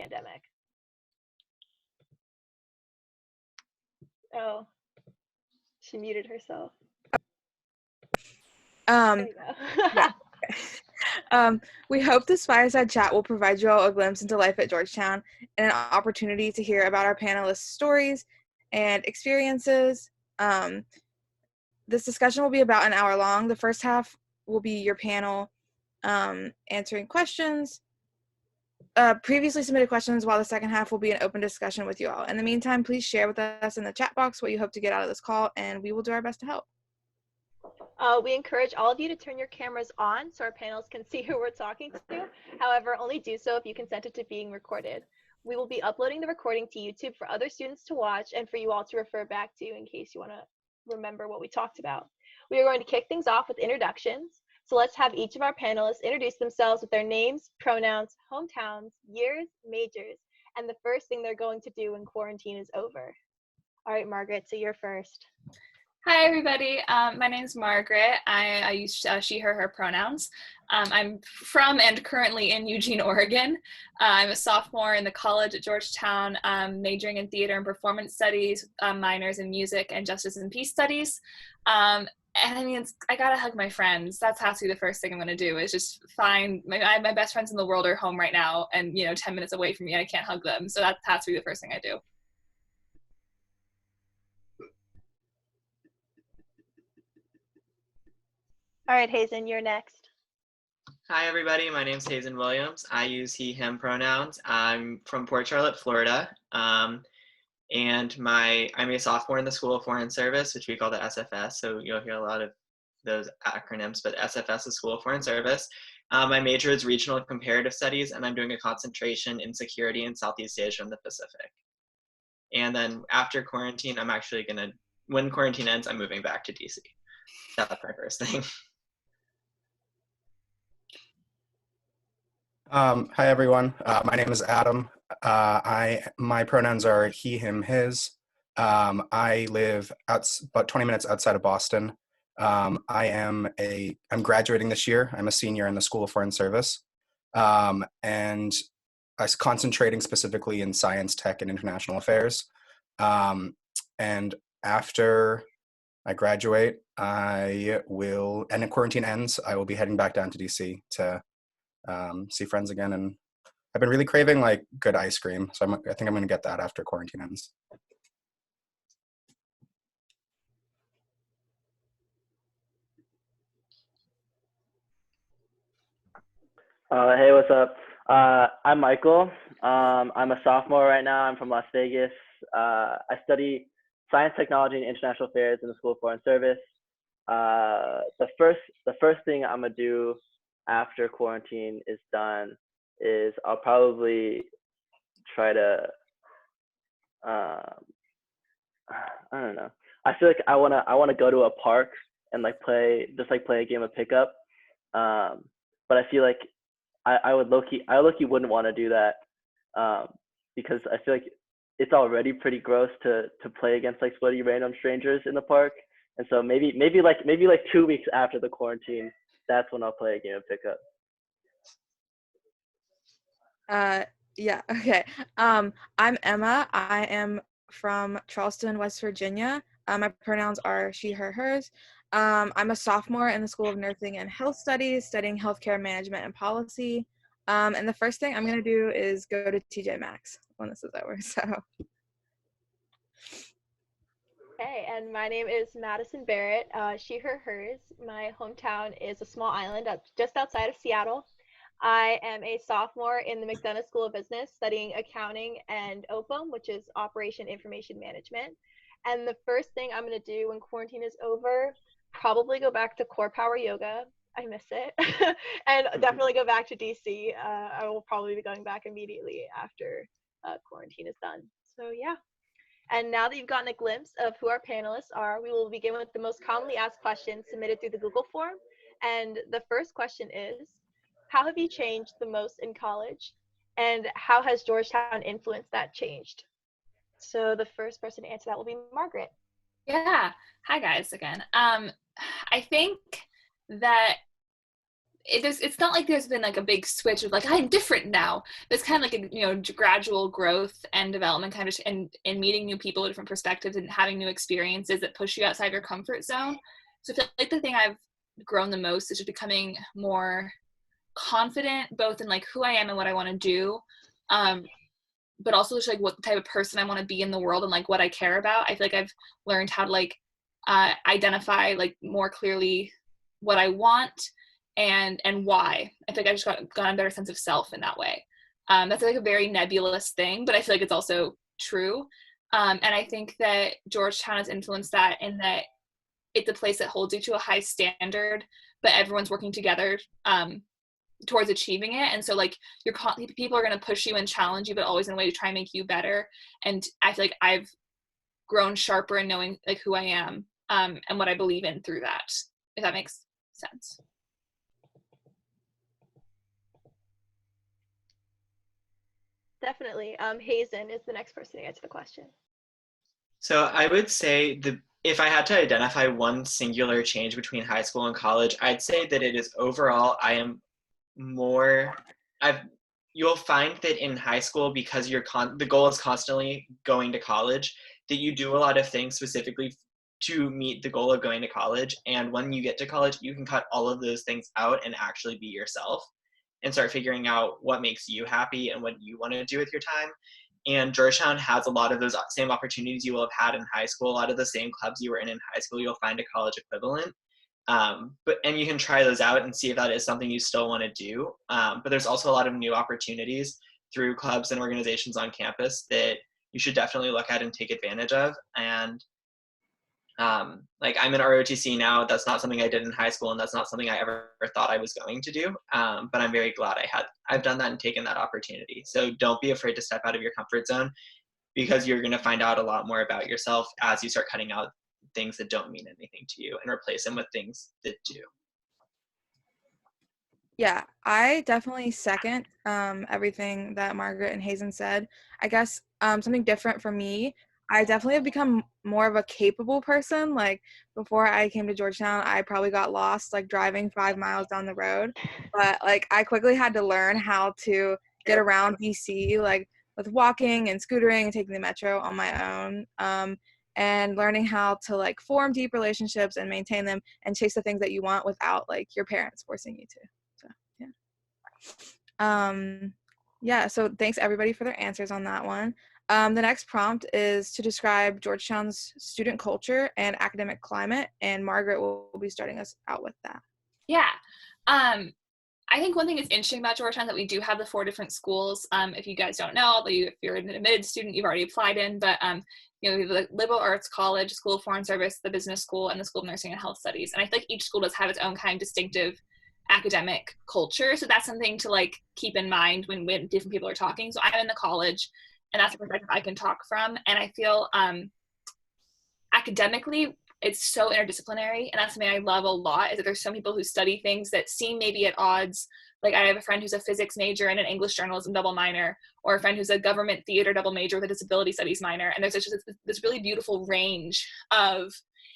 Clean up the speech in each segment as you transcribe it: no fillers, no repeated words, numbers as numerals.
pandemic. Oh, she muted herself. There you go. Yeah. We hope this fireside chat will provide you all a glimpse into life at Georgetown and an opportunity to hear about our panelists' stories and experiences. This discussion will be about an hour long. The first half will be your panel answering questions, previously submitted questions, while the second half will be an open discussion with you all. In the meantime, please share with us in the chat box what you hope to get out of this call, and we will do our best to help. We encourage all of you to turn your cameras on so our panelists can see who we're talking to. However, only do so if you consent it to being recorded. We will be uploading the recording to YouTube for other students to watch and for you all to refer back to in case you want to remember what we talked about. We are going to kick things off with introductions. So let's have each of our panelists introduce themselves with their names, pronouns, hometowns, years, majors, and the first thing they're going to do when quarantine is over. All right, Margaret, so you're first. Hi, everybody. My name is Margaret. I use she, her pronouns. I'm from and currently in Eugene, Oregon. I'm a sophomore in the college at Georgetown, majoring in theater and performance studies, minors in music and justice and peace studies. And I mean, I gotta hug my friends. That has to be the first thing I'm gonna do, is just find my best friends in the world are home right now and, 10 minutes away from me and I can't hug them. So that has to be the first thing I do. All right, Hazen, you're next. Hi, everybody. My name's Hazen Williams. I use he, him pronouns. I'm from Port Charlotte, Florida. And I'm a sophomore in the School of Foreign Service, which we call the SFS. So you'll hear a lot of those acronyms, but SFS is School of Foreign Service. My major is Regional Comparative Studies, and I'm doing a concentration in security in Southeast Asia and the Pacific. And then after quarantine, when quarantine ends, I'm moving back to DC. That's my first thing. Hi, everyone. My name is Adam. My pronouns are he, him, his. I live about 20 minutes outside of Boston. I'm graduating this year. I'm a senior in the School of Foreign Service. And I'm concentrating specifically in science, tech, and international affairs. And after I graduate, and the quarantine ends, I will be heading back down to DC to see friends again, and I've been really craving like good ice cream, so I think I'm gonna get that after quarantine ends. Hey, what's up? I'm Michael. I'm a sophomore right now. I'm from Las Vegas. I study science, technology, and international affairs in the School of Foreign Service. The first thing I'm gonna do after quarantine is done is I'll probably try to I don't know. I feel like I wanna go to a park and play a game of pickup. But I feel like I low-key wouldn't want to do that because I feel like it's already pretty gross to play against sweaty random strangers in the park. And so maybe 2 weeks after the quarantine, that's when I'll play a game of pickup. Yeah, okay. I'm Emma. I am from Charleston, West Virginia. My pronouns are she, her, hers. I'm a sophomore in the School of Nursing and Health Studies, studying healthcare management and policy. And the first thing I'm going to do is go to TJ Maxx when this is over. So. Okay, and my name is Madison Barrett, she, her, hers. My hometown is a small island just outside of Seattle. I am a sophomore in the McDonough School of Business, studying accounting and OPM, which is Operation Information Management. And the first thing I'm going to do when quarantine is over, probably go back to core power yoga. I miss it. And definitely go back to DC. I will probably be going back immediately after quarantine is done. So yeah. And now that you've gotten a glimpse of who our panelists are, we will begin with the most commonly asked questions submitted through the Google form. And the first question is, how have you changed the most in college? And how has Georgetown influenced that changed? So the first person to answer that will be Margaret. Yeah. Hi, guys, again. I think that it's not like there's been like a big switch of like I'm different now. There's kind of like a gradual growth and development kind of and meeting new people, different perspectives, and having new experiences that push you outside your comfort zone. So I feel like the thing I've grown the most is just becoming more confident both in like who I am and what I want to do, but also just like what type of person I want to be in the world and like what I care about. I feel like I've learned how to like identify like more clearly what I want and why. I think I just got a better sense of self in that way. That's like a very nebulous thing, but I feel like it's also true. And I think that Georgetown has influenced that in that it's a place that holds you to a high standard, but everyone's working together towards achieving it. And so like people are going to push you and challenge you, but always in a way to try and make you better. And I feel like I've grown sharper in knowing like who I am and what I believe in through that, if that makes sense. Definitely. Hazen is the next person to answer the question. So I would say if I had to identify one singular change between high school and college, I'd say that it is overall you'll find that in high school, because the goal is constantly going to college, that you do a lot of things specifically to meet the goal of going to college. And when you get to college, you can cut all of those things out and actually be yourself and start figuring out what makes you happy and what you want to do with your time. And Georgetown has a lot of those same opportunities you will have had in high school. A lot of the same clubs you were in high school, you'll find a college equivalent. And you can try those out and see if that is something you still want to do. But there's also a lot of new opportunities through clubs and organizations on campus that you should definitely look at and take advantage of. And like I'm in ROTC now. That's not something I did in high school, and that's not something I ever thought I was going to do. But I'm very glad I've done that and taken that opportunity. So don't be afraid to step out of your comfort zone, because you're going to find out a lot more about yourself as you start cutting out things that don't mean anything to you and replace them with things that do. Yeah, I definitely second everything that Margaret and Hazen said. I guess something different for me, I definitely have become more of a capable person. Like before I came to Georgetown, I probably got lost like driving 5 miles down the road. But like I quickly had to learn how to get around DC, like with walking and scootering and taking the metro on my own. And learning how to like form deep relationships and maintain them and chase the things that you want without like your parents forcing you to. Yeah, so thanks everybody for their answers on that one. The next prompt is to describe Georgetown's student culture and academic climate, and Margaret will be starting us out with that. Yeah. I think one thing that's interesting about Georgetown is that we do have the 4 different schools. If you guys don't know, if you're an admitted student, you've already applied in, but we have the Liberal Arts College, School of Foreign Service, the Business School, and the School of Nursing and Health Studies. And I feel like each school does have its own kind of distinctive academic culture. So that's something to like keep in mind when different people are talking. So I'm in the college, and that's a perspective I can talk from. And I feel academically, it's so interdisciplinary, and that's something I love a lot, is that there's some people who study things that seem maybe at odds. Like I have a friend who's a physics major and an English journalism double minor, or a friend who's a government theater double major with a disability studies minor. And there's just this really beautiful range of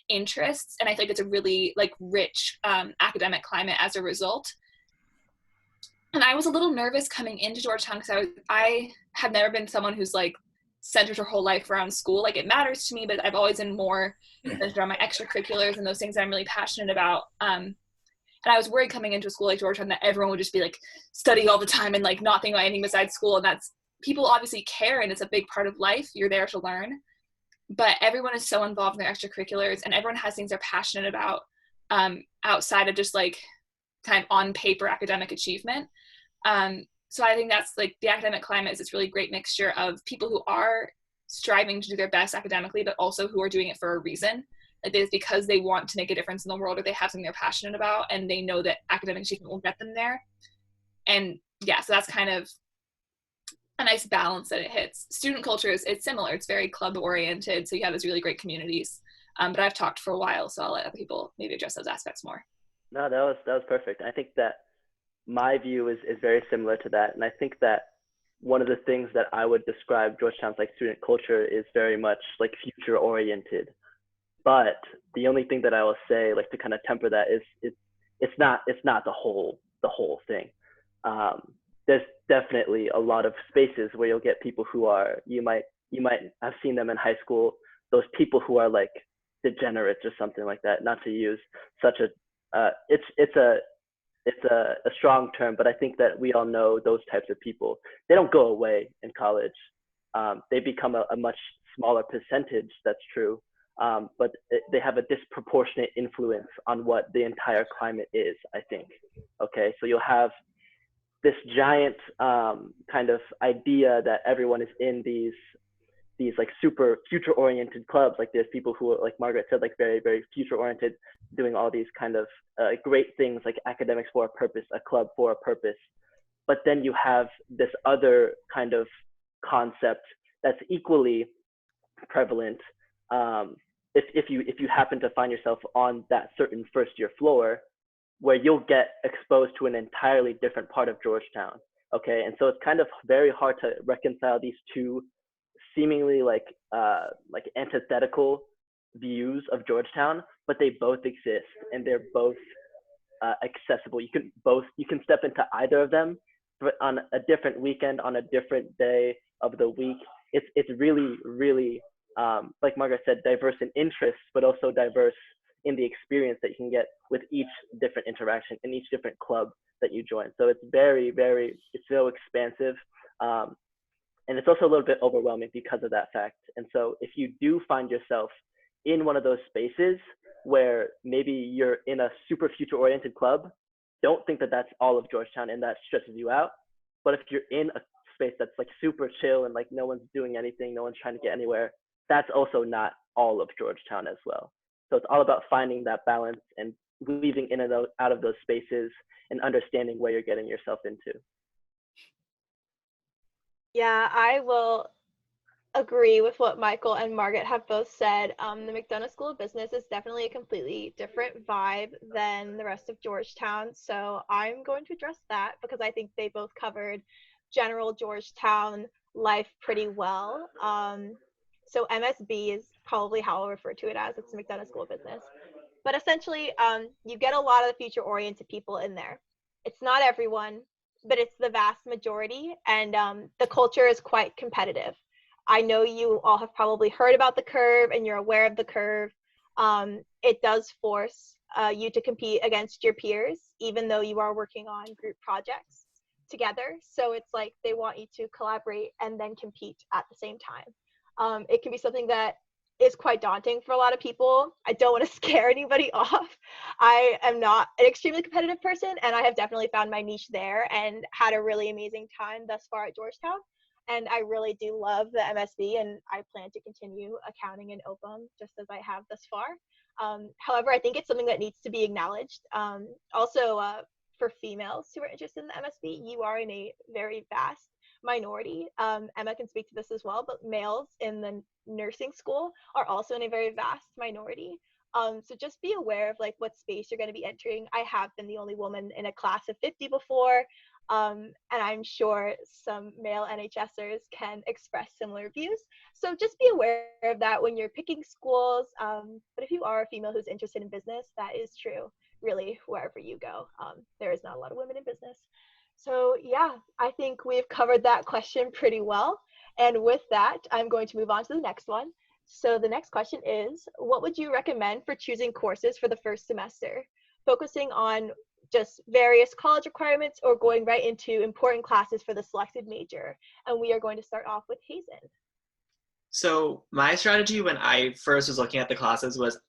interests, and I think it's a really like rich academic climate as a result. And I was a little nervous coming into Georgetown because I have never been someone who's like centered her whole life around school. Like it matters to me, but I've always been more centered on my extracurriculars and those things that I'm really passionate about. And I was worried coming into a school like Georgetown that everyone would just be like study all the time and like not think about anything besides school. And that's, people obviously care, and it's a big part of life. You're there to learn, but everyone is so involved in their extracurriculars, and everyone has things they're passionate about outside of just like kind of on paper academic achievement. So I think that's like the academic climate is this really great mixture of people who are striving to do their best academically, but also who are doing it for a reason. Like it's because they want to make a difference in the world, or they have something they're passionate about, and they know that academic achievement will get them there. And yeah, so that's kind of a nice balance that it hits. Student culture it's similar. It's very club oriented. So you have those really great communities. But I've talked for a while, so I'll let other people maybe address those aspects more. No, that was perfect. I think that my view is very similar to that. And I think that one of the things that I would describe Georgetown's like student culture is very much like future oriented. But the only thing that I will say, like to kind of temper that, is it's not the whole the whole thing. There's definitely a lot of spaces where you'll get people who are, you might have seen them in high school, those people who are like degenerates or something like that, not to use such a it's a strong term, but I think that we all know those types of people. They don't go away in college. They become a much smaller percentage, that's true, but they have a disproportionate influence on what the entire climate is, I think. Okay, so you'll have this giant kind of idea that everyone is in these like super future oriented clubs. Like there's people who are, like Margaret said, like very, very future oriented, doing all these kind of great things like academics for a purpose, a club for a purpose. But then you have this other kind of concept that's equally prevalent. If you happen to find yourself on that certain first year floor, where you'll get exposed to an entirely different part of Georgetown. Okay, and so it's kind of very hard to reconcile these two seemingly like antithetical views of Georgetown, but they both exist and they're both accessible. You can step into either of them, but on a different weekend, on a different day of the week. It's really, really like Margaret said, diverse in interests, but also diverse in the experience that you can get with each different interaction in each different club that you join. So it's very, very, it's so expansive. And it's also a little bit overwhelming because of that fact. And so if you do find yourself in one of those spaces where maybe you're in a super future oriented club, don't think that that's all of Georgetown and that stresses you out. But if you're in a space that's like super chill and like no one's doing anything, no one's trying to get anywhere, that's also not all of Georgetown as well. So it's all about finding that balance and weaving in and out of those spaces and understanding where you're getting yourself into. Yeah, I will agree with what Michael and Margaret have both said. The McDonough School of Business is definitely a completely different vibe than the rest of Georgetown. So I'm going to address that because I think they both covered general Georgetown life pretty well. So MSB is probably how I'll refer to it as. It's the McDonough School of Business. But essentially, you get a lot of the future-oriented people in there. It's not everyone, but it's the vast majority, and the culture is quite competitive. I know you all have probably heard about the curve and you're aware of the curve. It does force you to compete against your peers, even though you are working on group projects together. So it's like they want you to collaborate and then compete at the same time. It can be something that is quite daunting for a lot of people. I don't want to scare anybody off. I am not an extremely competitive person, and I have definitely found my niche there and had a really amazing time thus far at Georgetown. And I really do love the MSB, and I plan to continue accounting and OPM just as I have thus far. However, I think it's something that needs to be acknowledged. Also, for females who are interested in the MSB, you are in a very vast minority. Emma can speak to this as well, but males in the nursing school are also in a very vast minority. So just be aware of like what space you're going to be entering. I have been the only woman in a class of 50 before, and I'm sure some male NHSers can express similar views. So just be aware of that when you're picking schools. But if you are a female who's interested in business, that is true. Really, wherever you go, there is not a lot of women in business. So yeah, I think we've covered that question pretty well. And with that, I'm going to move on to the next one. So the next question is, what would you recommend for choosing courses for the first semester? Focusing on just various college requirements or going right into important classes for the selected major? And we are going to start off with Hazen. So my strategy when I first was looking at the classes was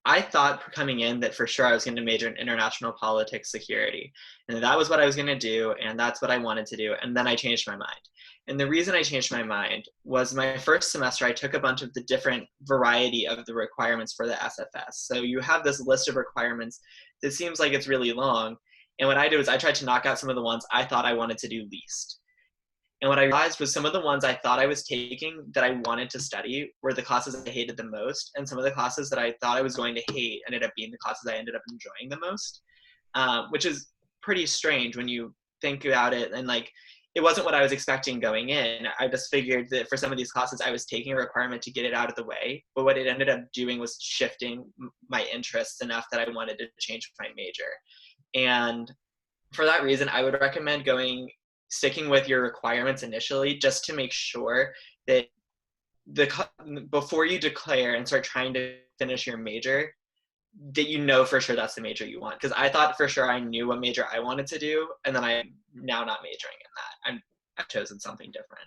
I thought coming in that for sure I was going to major in international politics security. And that was what I was going to do, and that's what I wanted to do. And then I changed my mind. And the reason I changed my mind was my first semester, I took a bunch of the different variety of the requirements for the SFS. So you have this list of requirements that seems like it's really long. And what I did was I tried to knock out some of the ones I thought I wanted to do least. And what I realized was some of the ones I thought I was taking that I wanted to study were the classes I hated the most. And some of the classes that I thought I was going to hate ended up being the classes I ended up enjoying the most, which is pretty strange when you think about it. And like, it wasn't what I was expecting going in. I just figured that for some of these classes, I was taking a requirement to get it out of the way. But what it ended up doing was shifting my interests enough that I wanted to change my major. And for that reason, I would recommend sticking with your requirements initially, just to make sure that before you declare and start trying to finish your major, that you know for sure that's the major you want. Because I thought for sure I knew what major I wanted to do, and then I'm now not majoring in that. I've chosen something different.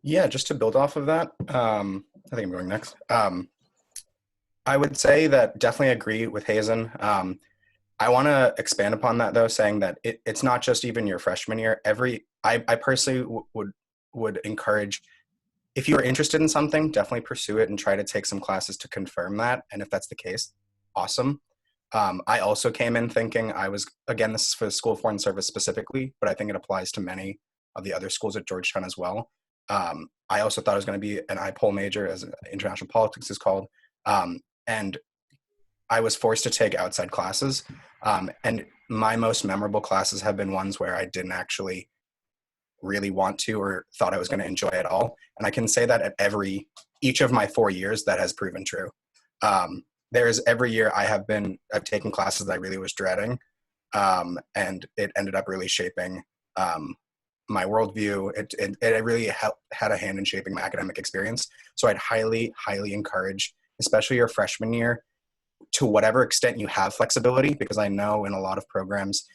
Yeah, just to build off of that, I think I'm going next. I would say that definitely agree with Hazen. I want to expand upon that though, saying that it's not just even your freshman year. I personally would encourage, if you are interested in something, definitely pursue it and try to take some classes to confirm that. And if that's the case, awesome. I also came in thinking again, this is for the School of Foreign Service specifically, but I think it applies to many of the other schools at Georgetown as well. I also thought it was going to be an IPOL major, as international politics is called. And I was forced to take outside classes. And my most memorable classes have been ones where I didn't actually really want to or thought I was going to enjoy at all. And I can say that at each of my 4 years, that has proven true. There's every year I've taken classes that I really was dreading. And it ended up really shaping my worldview. It really had a hand in shaping my academic experience. So I'd highly, highly encourage, especially your freshman year, to whatever extent you have flexibility, because I know in a lot of programs,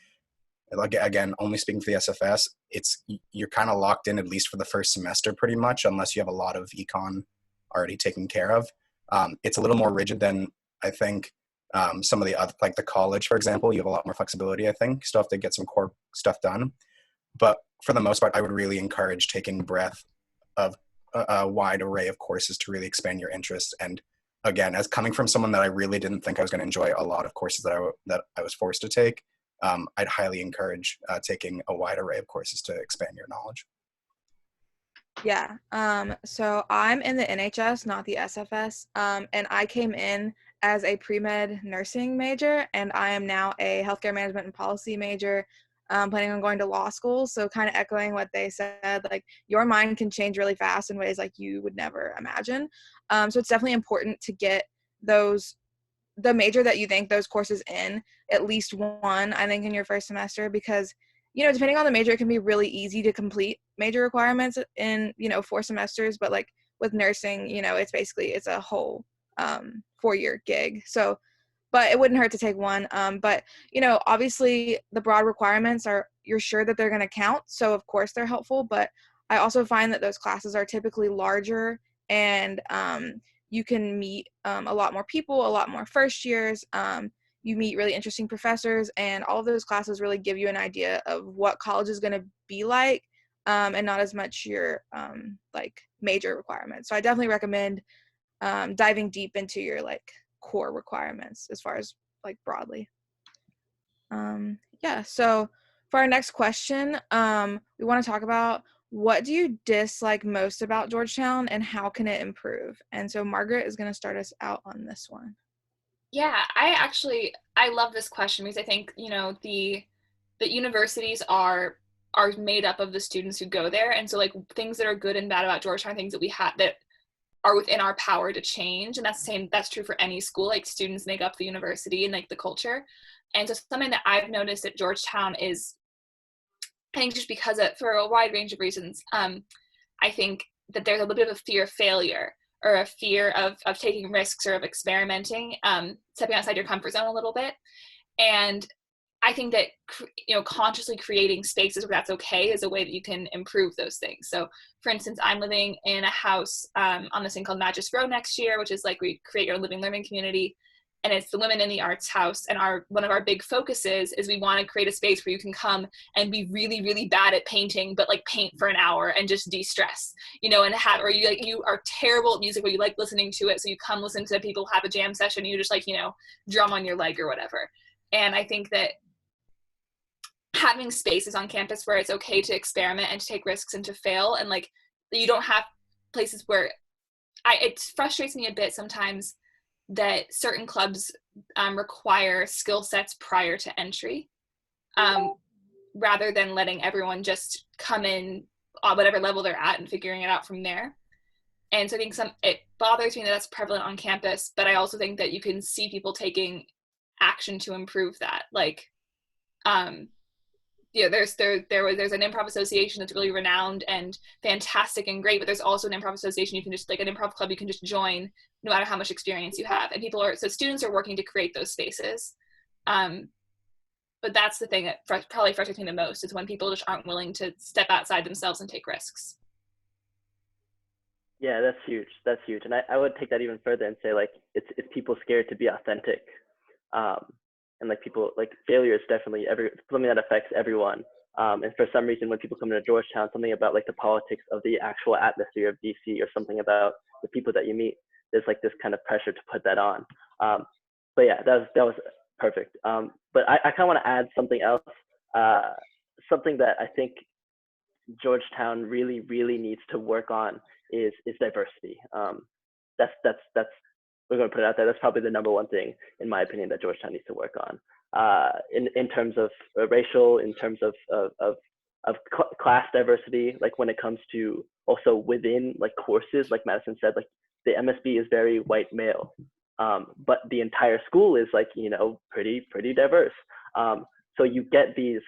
like, again, only speaking for the SFS, you're kind of locked in at least for the first semester pretty much, unless you have a lot of econ already taken care of. It's a little more rigid than I think some of the other, like the college, for example, you have a lot more flexibility, I think. Still have to get some core stuff done. But for the most part, I would really encourage taking breadth of a wide array of courses to really expand your interests. And again, as coming from someone that I really didn't think I was going to enjoy a lot of courses that I was forced to take, I'd highly encourage taking a wide array of courses to expand your knowledge. Yeah. So I'm in the NHS, not the SFS. And I came in as a pre-med nursing major, and I am now a healthcare management and policy major, planning on going to law school. So kind of echoing what they said, like your mind can change really fast in ways like you would never imagine. So it's definitely important to get the major that you think those courses in, at least one, I think, in your first semester, because, depending on the major, it can be really easy to complete major requirements in, 4 semesters, but like with nursing, it's a whole 4-year gig. So, but it wouldn't hurt to take one. But, obviously the broad requirements you're sure that they're going to count. So of course they're helpful, but I also find that those classes are typically larger, and you can meet a lot more people, a lot more first years. You meet really interesting professors, and all of those classes really give you an idea of what college is going to be like, and not as much your like major requirements. So I definitely recommend diving deep into your like core requirements as far as like broadly. Yeah, so for our next question, we want to talk about, what do you dislike most about Georgetown and how can it improve? And so Margaret is going to start us out on this one. Yeah, I love this question, because I think, the universities are made up of the students who go there. And so like things that are good and bad about Georgetown, things that we have that are within our power to change. And that's true for any school. Like students make up the university and like the culture. And so something that I've noticed at Georgetown is, I think just because for a wide range of reasons, I think that there's a little bit of a fear of failure, or a fear of taking risks, or of experimenting, stepping outside your comfort zone a little bit. And I think that, consciously creating spaces where that's okay is a way that you can improve those things. So for instance, I'm living in a house on this thing called Magis Row next year, which is like we create your living learning community. And it's the Women in the Arts House. And one of our big focuses is we want to create a space where you can come and be really, really bad at painting, but like paint for an hour and just de-stress, or you are terrible at music, but you like listening to it. So you come listen to people have a jam session, and you just like, drum on your leg or whatever. And I think that having spaces on campus where it's okay to experiment and to take risks and to fail, and like you don't have places where it frustrates me a bit sometimes that certain clubs require skill sets prior to entry, rather than letting everyone just come in on whatever level they're at and figuring it out from there. And so I think it bothers me that that's prevalent on campus, but I also think that you can see people taking action to improve that. Like, there's an improv association that's really renowned and fantastic and great, but there's also an improv association you can just, like an improv club, you can just join no matter how much experience you have. And students are working to create those spaces. But that's the thing that probably frustrates me the most, is when people just aren't willing to step outside themselves and take risks. Yeah, that's huge. That's huge. And I would take that even further and say, like, it's people scared to be authentic. And like people, like, failure is definitely something that affects everyone. And for some reason, when people come to Georgetown, something about like the politics of the actual atmosphere of DC, or something about the people that you meet, there's like this kind of pressure to put that on. But yeah, that was perfect. But I kind of want to add something else, something that I think Georgetown really, really needs to work on is diversity. That's we're going to put it out there. That's probably the number one thing, in my opinion, that Georgetown needs to work on. In terms of racial, in terms of class diversity, like when it comes to also within like courses, like Madison said, like the MSB is very white male, but the entire school is like, you know, pretty diverse. So you get this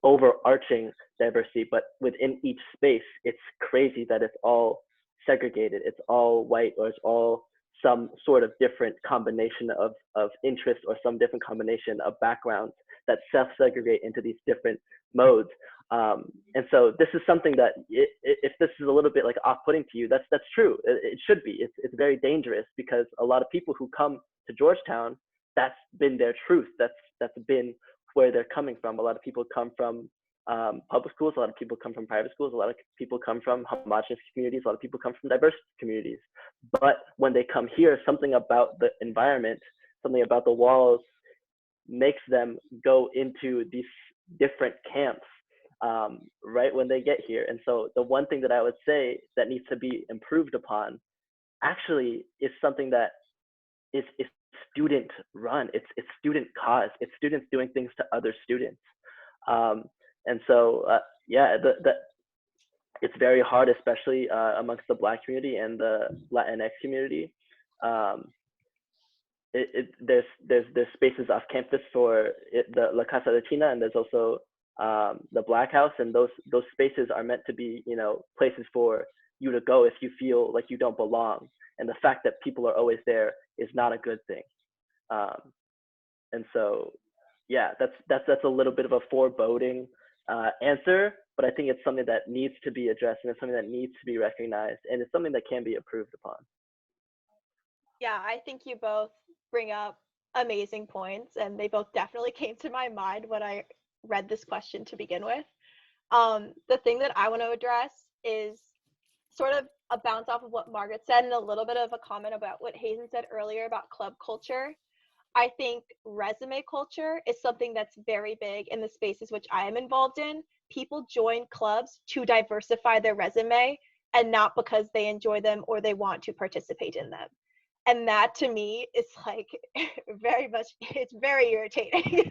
overarching diversity, but within each space, it's crazy that it's all segregated. It's all white, or it's all some sort of different combination of interest, or some different combination of backgrounds that self-segregate into these different modes. And so this is something that, if this is a little bit like off-putting to you, that's true. It should be. It's very dangerous, because a lot of people who come to Georgetown, that's been their truth. That's been where they're coming from. A lot of people come from public schools. A lot of people come from private schools. A lot of people come from homogenous communities. A lot of people come from diverse communities. But when they come here, something about the environment, something about the walls, makes them go into these different camps right when they get here. And so the one thing that I would say that needs to be improved upon actually is something that is student run. It's student cause. It's students doing things to other students. And so yeah, it's very hard, especially amongst the Black community and the Latinx community. There's spaces off campus for the La Casa Latina, and there's also the Black House, and those spaces are meant to be, you know, places for you to go if you feel like you don't belong. And the fact that people are always there is not a good thing. And so, yeah, that's a little bit of a foreboding answer, but I think it's something that needs to be addressed, and it's something that needs to be recognized, and it's something that can be improved upon. Yeah, I think you both bring up amazing points, and they both definitely came to my mind when I read this question to begin with. The thing that I want to address is sort of a bounce off of what Margaret said, and a little bit of a comment about what Hazen said earlier about club culture. I think resume culture is something that's very big in the spaces which I am involved in. People join clubs to diversify their resume, and not because they enjoy them or they want to participate in them. And that, to me, is like very much, it's very irritating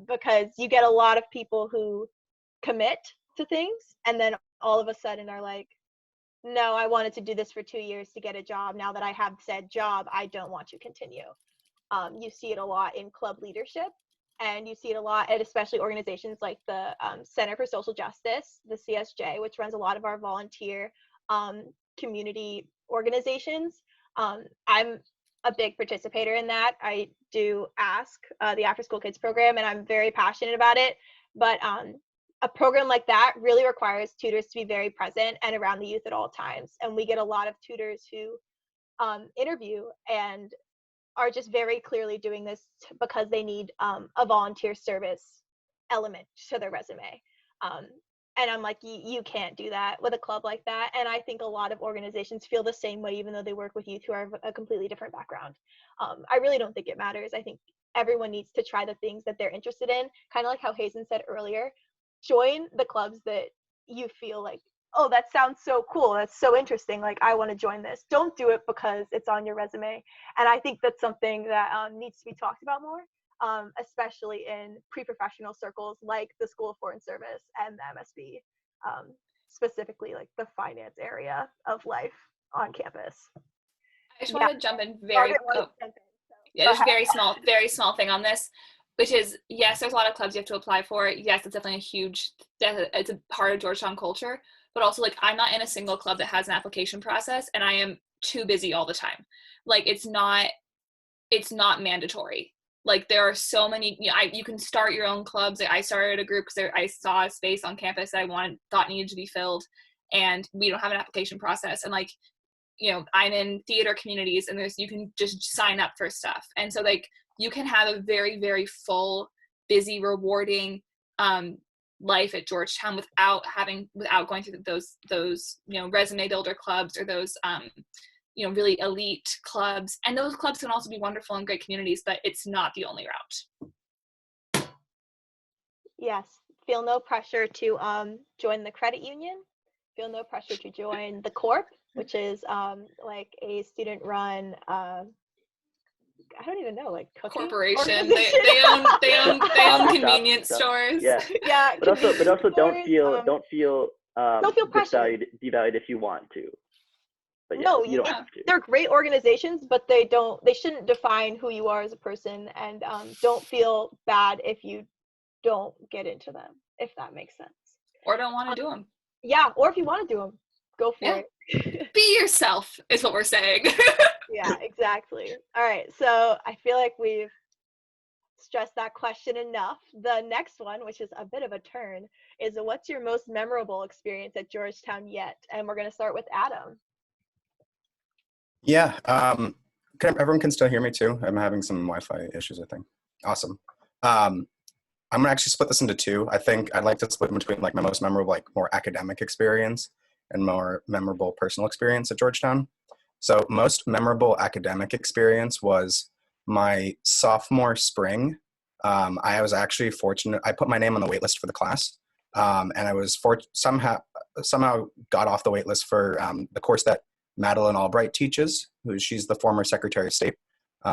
because you get a lot of people who commit to things and then all of a sudden are like, no, I wanted to do this for 2 years to get a job. Now that I have said job, I don't want to continue. You see it a lot in club leadership, and you see it a lot at especially organizations like the Center for Social Justice, the CSJ, which runs a lot of our volunteer community organizations. I'm a big participator in that. I do ask the After School Kids program, and I'm very passionate about it. But a program like that really requires tutors to be very present and around the youth at all times. And we get a lot of tutors who interview and are just very clearly doing this because they need a volunteer service element to their resume. And I'm like, you can't do that with a club like that. And I think a lot of organizations feel the same way, even though they work with youth who are of a completely different background. I really don't think it matters. I think everyone needs to try the things that they're interested in, kind of like how Hazen said earlier. Join the clubs that you feel like, oh, that sounds so cool, that's so interesting, like I want to join this. Don't do it because it's on your resume. And I think that's something that needs to be talked about more, especially in pre-professional circles like the School of Foreign Service and the MSB. specifically like the finance area of life on campus. I just Yeah. want to jump in Margaret wanted to jump in, so yeah, go there's ahead. very small thing on this, which is, yes, there's a lot of clubs you have to apply for. Yes, it's definitely it's a part of Georgetown culture, but also like I'm not in a single club that has an application process, and I am too busy all the time. Like it's not mandatory. Like there are so many, you can start your own clubs. I started a group because I saw a space on campus that I thought needed to be filled, and we don't have an application process. And like, I'm in theater communities, and you can just sign up for stuff. And so like you can have a very, very full, busy, rewarding life at Georgetown without going through those resume builder clubs or those really elite clubs. And those clubs can also be wonderful and great communities, but it's not the only route. Yes, feel no pressure to join the credit union. Feel no pressure to join the Corp, which is like a student-run. I don't even know, like cookie corporation. They own convenience stores. Yeah. Yeah. But also don't feel pressured. devalued if you want to. But yeah, No, you don't have to. They're great organizations, but they shouldn't define who you are as a person, and don't feel bad if you don't get into them, if that makes sense. Or don't want to do them. Yeah, or if you want to do them, go for it. Be yourself is what we're saying. Yeah, exactly. All right, so I feel like we've stressed that question enough. The next one, which is a bit of a turn, is what's your most memorable experience at Georgetown yet? And we're going to start with Adam. Yeah, everyone can still hear me too. I'm having some Wi-Fi issues, I think. Awesome. I'm gonna actually split this into two. I think I'd like to split between like my most memorable, like more academic experience and more memorable personal experience at Georgetown. So most memorable academic experience was my sophomore spring. I was actually fortunate. I put my name on the wait list for the class, and I was somehow got off the wait list for the course that Madeline Albright teaches. She's the former Secretary of State.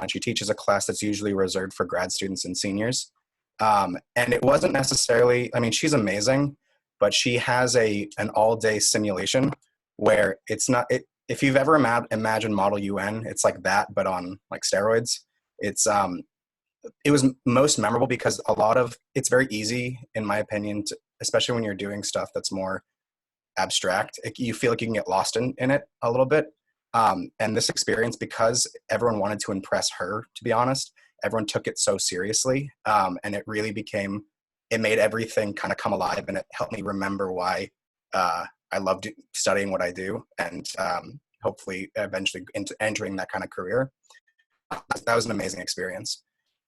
She teaches a class that's usually reserved for grad students and seniors. And it wasn't necessarily, I mean, she's amazing, but she has an all-day simulation where it's not, if you've ever imagined Model UN, it's like that, but on like steroids. It was most memorable because it's very easy, in my opinion, especially when you're doing stuff that's more abstract. You feel like you can get lost in it a little bit. And this experience, because everyone wanted to impress her, to be honest, everyone took it so seriously. And it really it made everything kind of come alive, and it helped me remember why I love studying what I do, and hopefully eventually entering that kind of career. That was an amazing experience.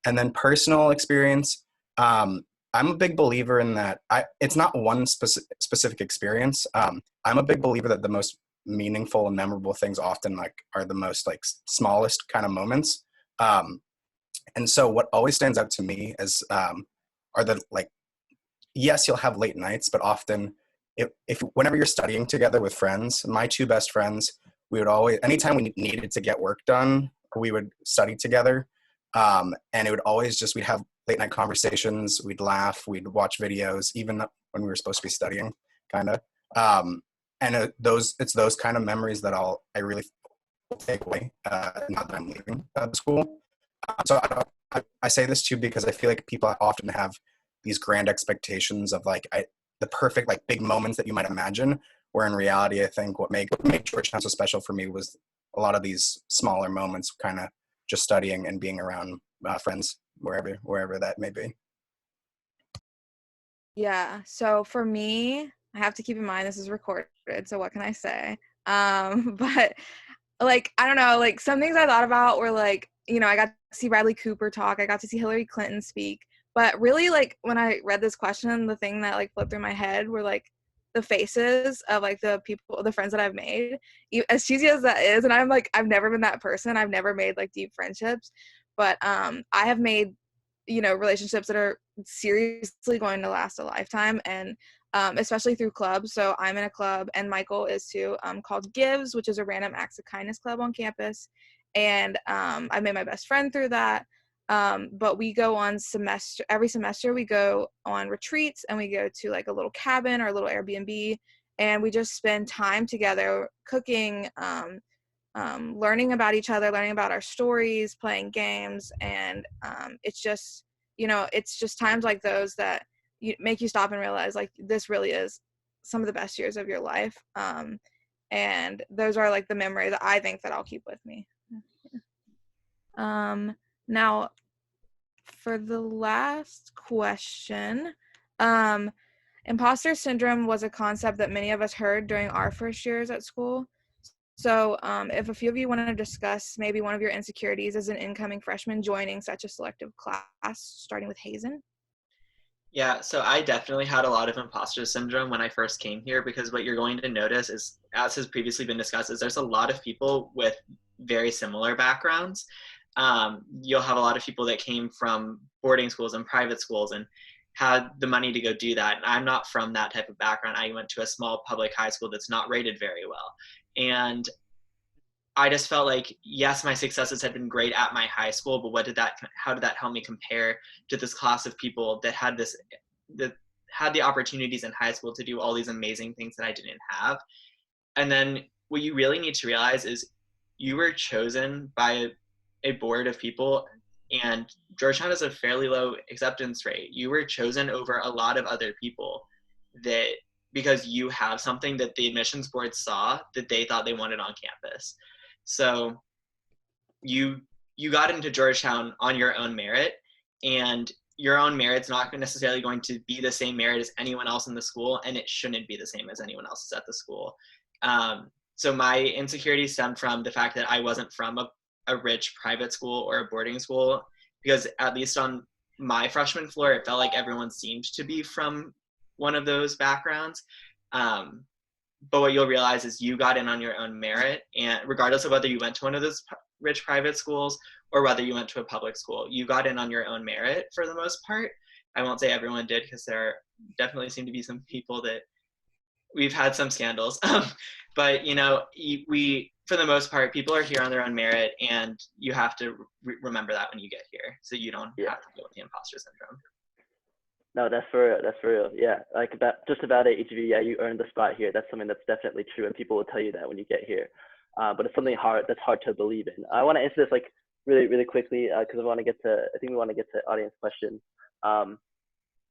And then personal experience, I'm a big believer in that. It's not one specific experience. I'm a big believer that the most meaningful and memorable things often are the most smallest kind of moments. And so what always stands out to me is are the yes, you'll have late nights, but often if whenever you're studying together with friends, my two best friends, we would always, anytime we needed to get work done, we would study together. And it would always we'd have late night conversations, we'd laugh, we'd watch videos, even when we were supposed to be studying, kind of. And it's those kind of memories that I really take away now that I'm leaving the school. So I say this too because I feel like people often have these grand expectations of the perfect big moments that you might imagine, where in reality, I think what made Georgetown so special for me was a lot of these smaller moments, kind of just studying and being around friends wherever that may be. Yeah, so for me, I have to keep in mind this is recorded, so what can I say? But I don't know, some things I thought about were I got to see Bradley Cooper talk, I got to see Hillary Clinton speak, but really when I read this question, the thing that flipped through my head were the faces of the friends that I've made, as cheesy as that is, and I'm I've never been that person, I've never made deep friendships, but I have made relationships that are seriously going to last a lifetime, and especially through clubs. So I'm in a club, and Michael is too, called Gives, which is a random acts of kindness club on campus, and I made my best friend through that. But we go on every semester we go on retreats, and we go to a little cabin or a little Airbnb, and we just spend time together cooking, learning about each other, learning about our stories, playing games, and it's just, it's just times like those that make you stop and realize, like, this really is some of the best years of your life. And those are like the memories that I think that I'll keep with me. Now, for the last question, imposter syndrome was a concept that many of us heard during our first years at school. So if a few of you want to discuss maybe one of your insecurities as an incoming freshman joining such a selective class, starting with Hazen. Yeah, so I definitely had a lot of imposter syndrome when I first came here, because what you're going to notice is, as has previously been discussed, is there's a lot of people with very similar backgrounds. You'll have a lot of people that came from boarding schools and private schools and had the money to go do that. And I'm not from that type of background. I went to a small public high school that's not rated very well. And I just felt like, yes, my successes had been great at my high school, but how did that help me compare to this class of people that had the opportunities in high school to do all these amazing things that I didn't have? And then what you really need to realize is you were chosen by a board of people, and Georgetown has a fairly low acceptance rate. You were chosen over a lot of other people because you have something that the admissions board saw that they thought they wanted on campus. So you got into Georgetown on your own merit, and your own merit's not necessarily going to be the same merit as anyone else in the school, and it shouldn't be the same as anyone else's at the school. So my insecurity stemmed from the fact that I wasn't from a rich private school or a boarding school, because at least on my freshman floor, it felt like everyone seemed to be from one of those backgrounds. But what you'll realize is you got in on your own merit, and regardless of whether you went to one of those rich private schools or whether you went to a public school, you got in on your own merit for the most part. I won't say everyone did, because there definitely seem to be some people that we've had some scandals. But we, for the most part, people are here on their own merit, and you have to remember that when you get here, so you don't have to deal with the imposter syndrome. No, that's for real. That's for real. Yeah, like just about it, each of you. Yeah, you earned the spot here. That's something that's definitely true, and people will tell you that when you get here. But it's something that's hard to believe in. I want to answer this like really, really quickly because I think we want to get to audience questions.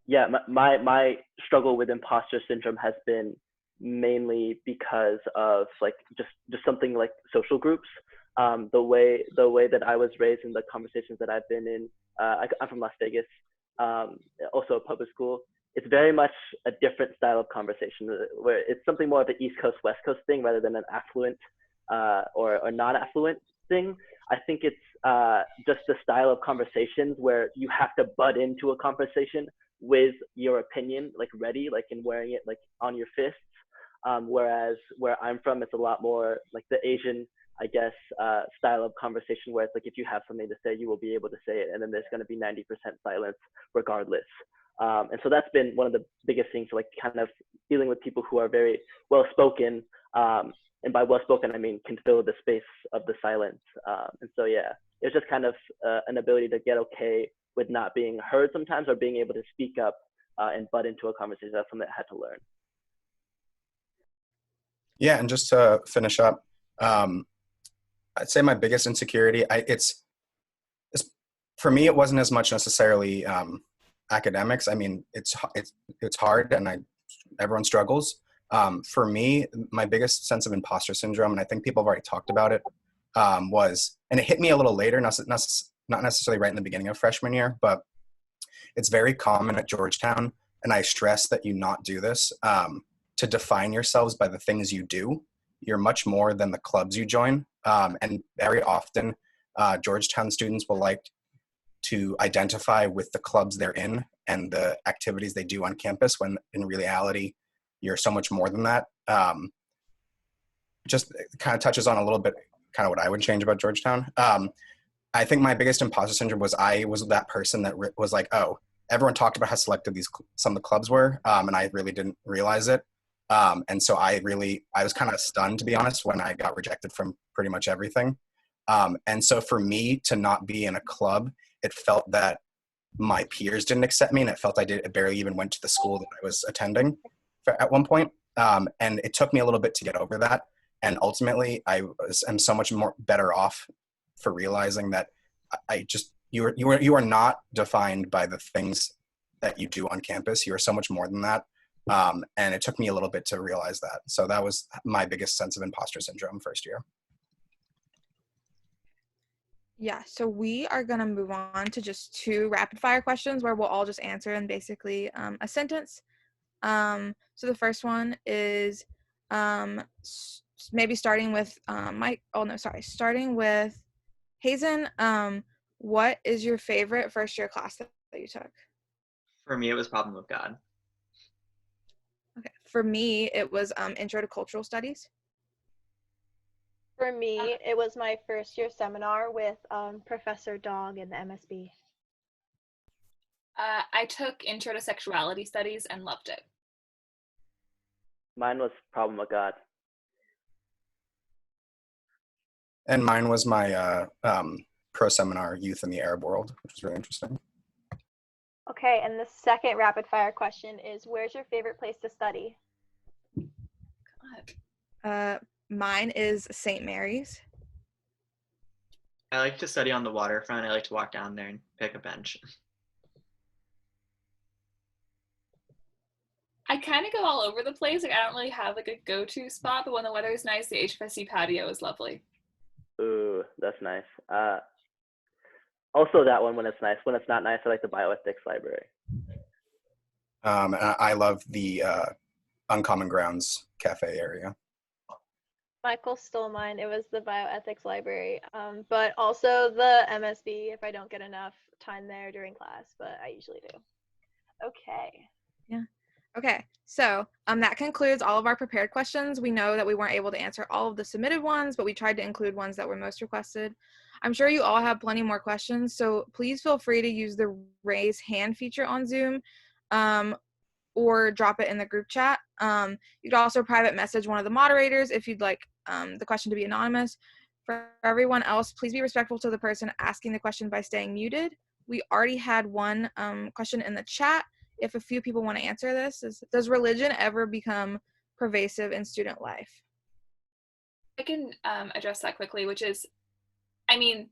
Yeah, my struggle with imposter syndrome has been mainly because of like just something like social groups. The way that I was raised and the conversations that I've been in. I'm from Las Vegas. Also a public school. It's very much a different style of conversation where it's something more of an East Coast, West Coast thing rather than an affluent or non-affluent thing. I think it's just the style of conversations where you have to butt into a conversation with your opinion, like ready, like and wearing it like on your fists. Whereas where I'm from, it's a lot more like the Asian, I guess, style of conversation where it's like, if you have something to say, you will be able to say it. And then there's going to be 90% silence regardless. And so that's been one of the biggest things, like kind of dealing with people who are very well-spoken. And by well-spoken, I mean, can fill the space of the silence. And so, yeah, it's just kind of an ability to get okay with not being heard sometimes, or being able to speak up and butt into a conversation. That's something I had to learn. Yeah, and just to finish up, I'd say my biggest insecurity, it's for me, it wasn't as much necessarily academics. I mean, it's hard, and everyone struggles. For me, my biggest sense of imposter syndrome, and I think people have already talked about it, was, and it hit me a little later, not necessarily right in the beginning of freshman year, but it's very common at Georgetown, and I stress that you not do this, to define yourselves by the things you do. You're much more than the clubs you join. And very often, Georgetown students will like to identify with the clubs they're in and the activities they do on campus, when in reality, you're so much more than that. Just kind of touches on a little bit kind of what I would change about Georgetown. I think my biggest imposter syndrome was I was that person that was like, oh, everyone talked about how selective some of the clubs were, and I really didn't realize it. And so I was kind of stunned, to be honest, when I got rejected from pretty much everything. And so for me to not be in a club, it felt that my peers didn't accept me, and it felt I barely even went to the school that I was attending at one point. And it took me a little bit to get over that. And ultimately, am so much more better off for realizing that you are not defined by the things that you do on campus. You are so much more than that. And it took me a little bit to realize that. So that was my biggest sense of imposter syndrome first year. Yeah, so we are going to move on to just 2 rapid fire questions where we'll all just answer in basically a sentence. So the first one is maybe starting with starting with Hazen. What is your favorite first year class that you took? For me, it was Problem of God. Okay. For me, it was Intro to Cultural Studies. For me, it was my first year seminar with Professor Dog in the MSB. I took Intro to Sexuality Studies and loved it. Mine was Problem of God. And mine was my pro seminar, Youth in the Arab World, which was really interesting. Okay, and the second rapid fire question is, where's your favorite place to study? God. Mine is St. Mary's. I like to study on the waterfront. I like to walk down there and pick a bench. I kind of go all over the place. Like, I don't really have like a go-to spot, but when the weather is nice, the HFSC patio is lovely. Ooh, that's nice. Also that one when it's nice. When it's not nice, I like the bioethics library. And I love the Uncommon Grounds cafe area. Michael stole mine. It was the bioethics library, but also the MSB if I don't get enough time there during class, but I usually do. Okay. Yeah. Okay, so that concludes all of our prepared questions. We know that we weren't able to answer all of the submitted ones, but we tried to include ones that were most requested. I'm sure you all have plenty more questions, so please feel free to use the raise hand feature on Zoom or drop it in the group chat. You could also private message one of the moderators if you'd like the question to be anonymous. For everyone else, please be respectful to the person asking the question by staying muted. We already had one question in the chat. If a few people want to answer this, does religion ever become pervasive in student life? I can address that quickly, which is, I mean,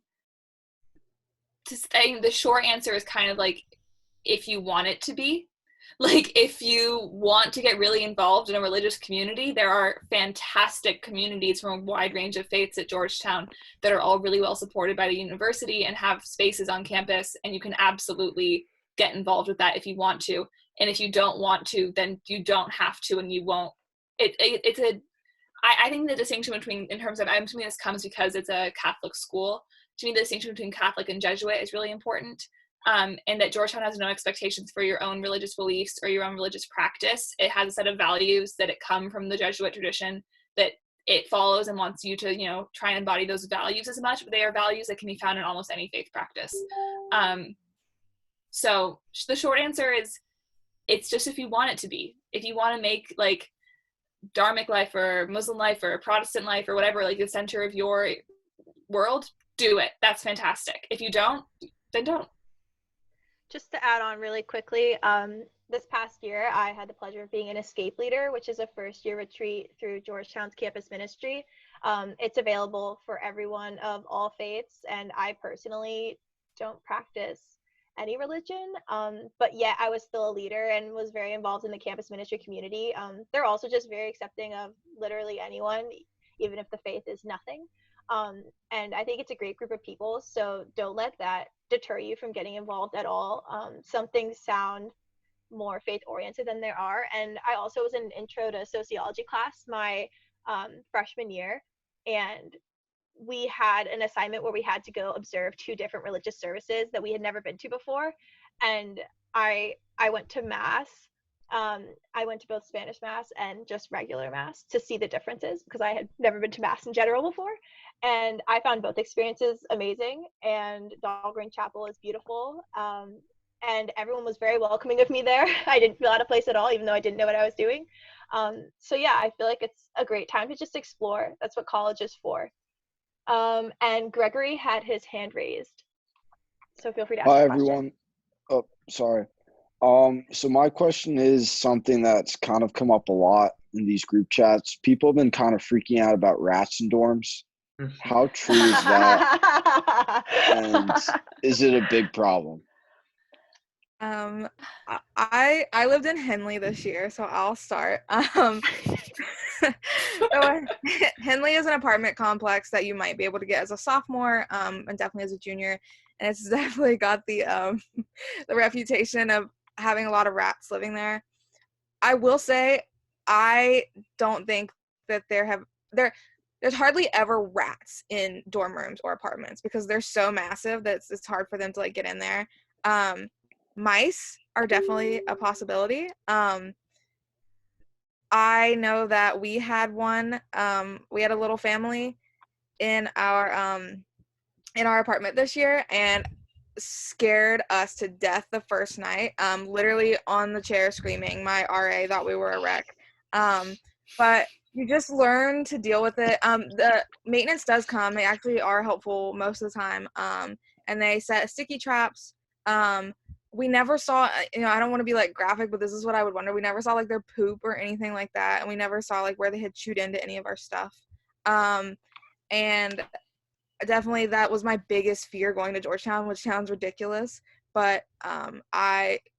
the short answer is kind of like, if you want it to be. Like, if you want to get really involved in a religious community, there are fantastic communities from a wide range of faiths at Georgetown that are all really well supported by the university and have spaces on campus, and you can absolutely get involved with that if you want to. And if you don't want to, then you don't have to, and you won't. I think the distinction between, in terms of, I'm assuming this comes because it's a Catholic school, to me the distinction between Catholic and Jesuit is really important. And that Georgetown has no expectations for your own religious beliefs or your own religious practice. It has a set of values that it come from the Jesuit tradition that it follows and wants you to, try and embody those values as much, but they are values that can be found in almost any faith practice. So the short answer is, it's just if you want it to be. If you want to make like Dharmic life or Muslim life or Protestant life or whatever, like the center of your world, do it. That's fantastic. If you don't, then don't. Just to add on really quickly, this past year I had the pleasure of being an escape leader, which is a first year retreat through Georgetown's campus ministry. It's available for everyone of all faiths, and I personally don't practice any religion, but yet I was still a leader and was very involved in the campus ministry community. They're also just very accepting of literally anyone, even if the faith is nothing. And I think it's a great group of people, so don't let that deter you from getting involved at all. Some things sound more faith oriented than there are. And I also was in an intro to sociology class my freshman year, and we had an assignment where we had to go observe 2 different religious services that we had never been to before. And I went to mass. I went to both Spanish mass and just regular mass to see the differences because I had never been to mass in general before. And I found both experiences amazing, and Dahlgren Chapel is beautiful. And everyone was very welcoming of me there. I didn't feel out of place at all, even though I didn't know what I was doing. So yeah, I feel like it's a great time to just explore. That's what college is for. And Gregory had his hand raised, so feel free to ask Hi, a question. everyone. Oh, sorry. So my question is something that's kind of come up a lot in these group chats, people have been kind of freaking out about rats in dorms. How true is that? And is it a big problem? I lived in Henley this year, so I'll start. So Henley is an apartment complex that you might be able to get as a sophomore, and definitely as a junior, and it's definitely got the the reputation of having a lot of rats living there. I will say, I don't think that there's hardly ever rats in dorm rooms or apartments because they're so massive that it's hard for them to like get in there. Mice are definitely a possibility. I know that we had one. We had a little family in our apartment this year, and scared us to death the first night. Literally on the chair screaming. My RA thought we were a wreck. But you just learn to deal with it. The maintenance does come. They actually are helpful most of the time. And they set sticky traps. We never saw, I don't want to be like graphic, but this is what I would wonder. We never saw like their poop or anything like that. And we never saw like where they had chewed into any of our stuff. And definitely that was my biggest fear going to Georgetown, which sounds ridiculous. But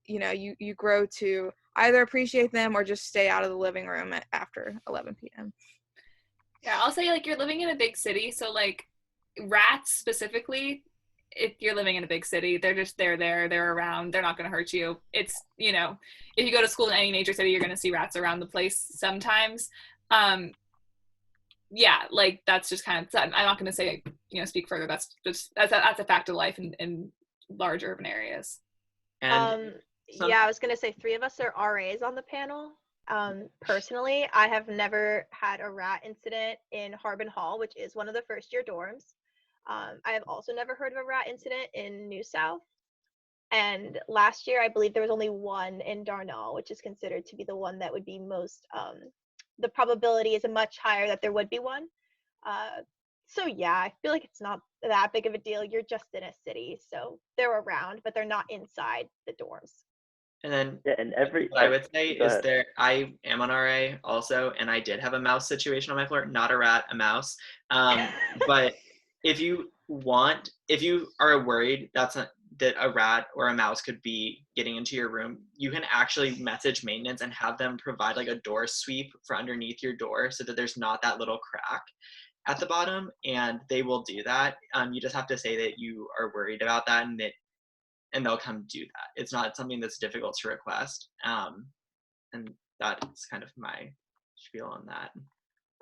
you grow to either appreciate them or just stay out of the living room after 11 p.m. Yeah, I'll say like you're living in a big city, so like rats specifically, if you're living in a big city, they're around, they're not going to hurt you. It's, if you go to school in any major city, you're going to see rats around the place sometimes. Yeah, like that's just kind of, I'm not going to say, speak further. That's a fact of life in large urban areas. And yeah, I was going to say 3 of us are RAs on the panel. Personally, I have never had a rat incident in Harbin Hall, which is one of the first year dorms. I have also never heard of a rat incident in New South. And last year, I believe there was only one in Darnall, which is considered to be the one that would be most, the probability is much higher that there would be one. So yeah, I feel like it's not that big of a deal. You're just in a city, so they're around, but they're not inside the dorms. And then what I would say is I am an RA also, and I did have a mouse situation on my floor, not a rat, a mouse. But if you are worried that a rat or a mouse could be getting into your room, you can actually message maintenance and have them provide like a door sweep for underneath your door so that there's not that little crack at the bottom, and they will do that. You just have to say that you are worried about that, and they'll come do that. It's not something that's difficult to request. And that's kind of my spiel on that.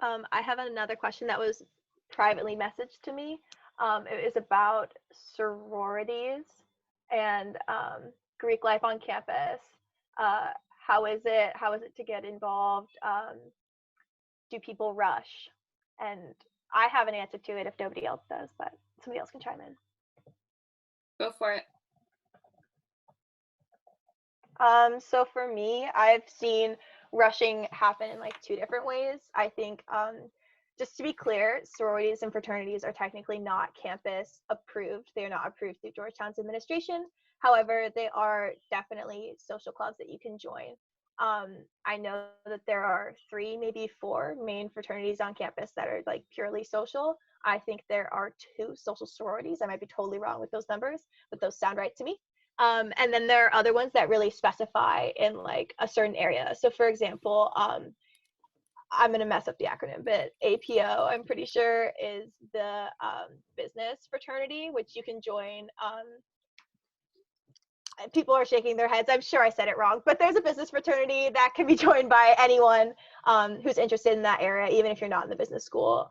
I have another question that was privately messaged to me. It is about sororities and Greek life on campus. How is it to get involved? Do people rush? And I have an answer to it if nobody else does, but somebody else can chime in. Go for it. So for me, I've seen rushing happen in like 2 different ways. I think, just to be clear, sororities and fraternities are technically not campus approved. They are not approved through Georgetown's administration. However, they are definitely social clubs that you can join. I know that there are 3, maybe 4 main fraternities on campus that are like purely social. I think there are 2 social sororities. I might be totally wrong with those numbers, but those sound right to me. And then there are other ones that really specify in like a certain area. So for example, I'm going to mess up the acronym, but APO, I'm pretty sure, is the business fraternity, which you can join. People are shaking their heads. I'm sure I said it wrong, but there's a business fraternity that can be joined by anyone who's interested in that area, even if you're not in the business school.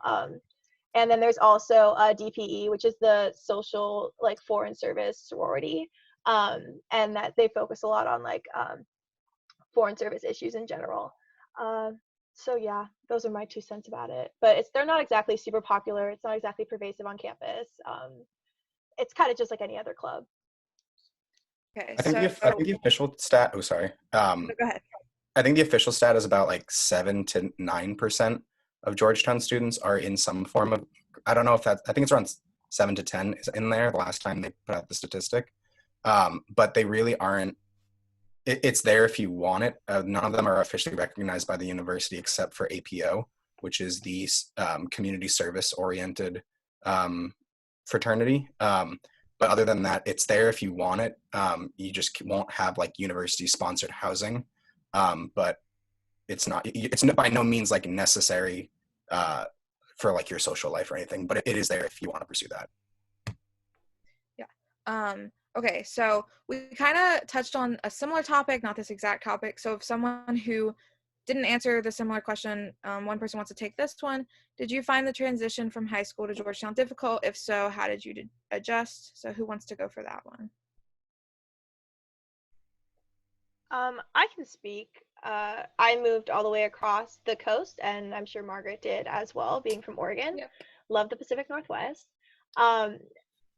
And then there's also DPE, which is the social, like, foreign service sorority. And that they focus a lot on like foreign service issues in general. So yeah, those are my 2 cents about it. But they're not exactly super popular. It's not exactly pervasive on campus. It's kind of just like any other club. Okay, I think the official stat. Oh, sorry. Go ahead. I think the official stat is about like 7 to 9% of Georgetown students are in some form of. I don't know if I think it's around 7 to 10 is in there. The last time they put out the statistic. But they really aren't it's there if you want it. None of them are officially recognized by the university except for APO, which is the community service oriented fraternity. But other than that, it's there if you want it. You just won't have like university sponsored housing, but it's by no means like necessary for like your social life or anything, but it is there if you want to pursue that. Yeah. Okay, so we kind of touched on a similar topic, not this exact topic. So if someone who didn't answer the similar question, one person wants to take this one. Did you find the transition from high school to Georgetown difficult? If so, how did you adjust? So who wants to go for that one? I can speak. I moved all the way across the coast, and I'm sure Margaret did as well, being from Oregon. Yep. Love the Pacific Northwest.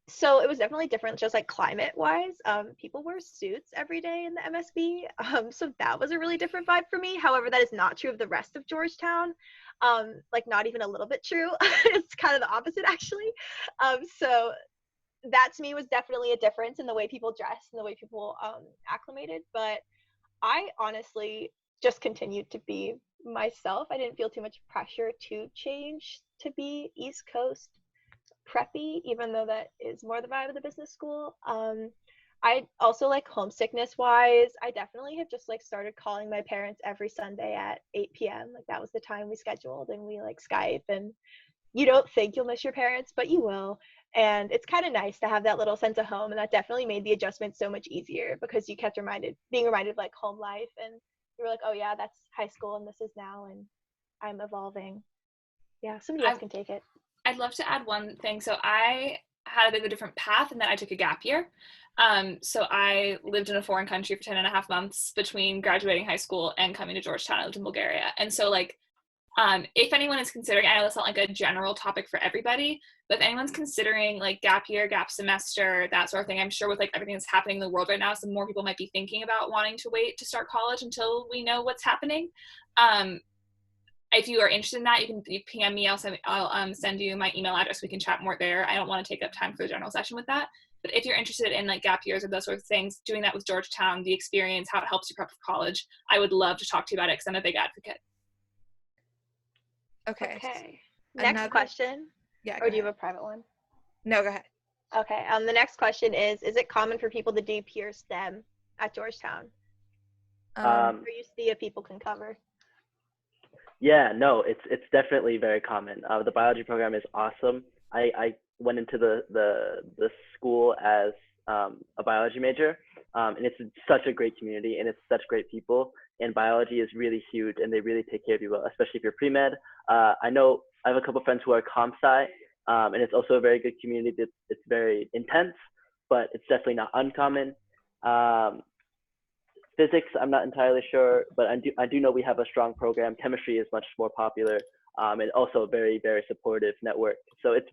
So it was definitely different, just like climate-wise. People wear suits every day in the MSB, so that was a really different vibe for me. However, that is not true of the rest of Georgetown. Like not even a little bit true. It's kind of the opposite, actually. So that to me was definitely a difference in the way people dressed and the way people acclimated. But I honestly just continued to be myself. I didn't feel too much pressure to change to be East Coast preppy, even though that is more the vibe of the business school. I also, like, homesickness wise, I definitely have just like started calling my parents every Sunday at 8 p.m. Like that was the time we scheduled, and we like Skype, and you don't think you'll miss your parents, but you will. And it's kind of nice to have that little sense of home, and that definitely made the adjustment so much easier because you kept being reminded of like home life, and you were like, oh yeah, that's high school and this is now, and I'm evolving. Yeah, somebody else can take it. I'd love to add one thing. So I had a bit of a different path in that I took a gap year. So I lived in a foreign country for 10 and a half months between graduating high school and coming to Georgetown. I lived in Bulgaria. And so like, if anyone is considering, I know that's not like a general topic for everybody, but if anyone's considering like gap year, gap semester, that sort of thing, I'm sure with like everything that's happening in the world right now, some more people might be thinking about wanting to wait to start college until we know what's happening. If you are interested in that, you PM me. I'll send you my email address. We can chat more there. I don't want to take up time for the general session with that. But if you're interested in like gap years or those sorts of things, doing that with Georgetown, the experience, how it helps you prep for college, I would love to talk to you about it because I'm a big advocate. Okay. Next question. Yeah. Or do you have a private one? No, go ahead. Okay. The next question is it common for people to do peer STEM at Georgetown? Or you see if people can cover? Yeah, no, it's definitely very common. The biology program is awesome. I went into the school as a biology major, and it's such a great community, and it's such great people. And biology is really huge, and they really take care of you well, especially if you're pre-med. I know I have a couple friends who are CollegeSide, and it's also a very good community. It's very intense, but it's definitely not uncommon. Physics, I'm not entirely sure, but I do know we have a strong program. Chemistry is much more popular, and also a very, very supportive network. So it's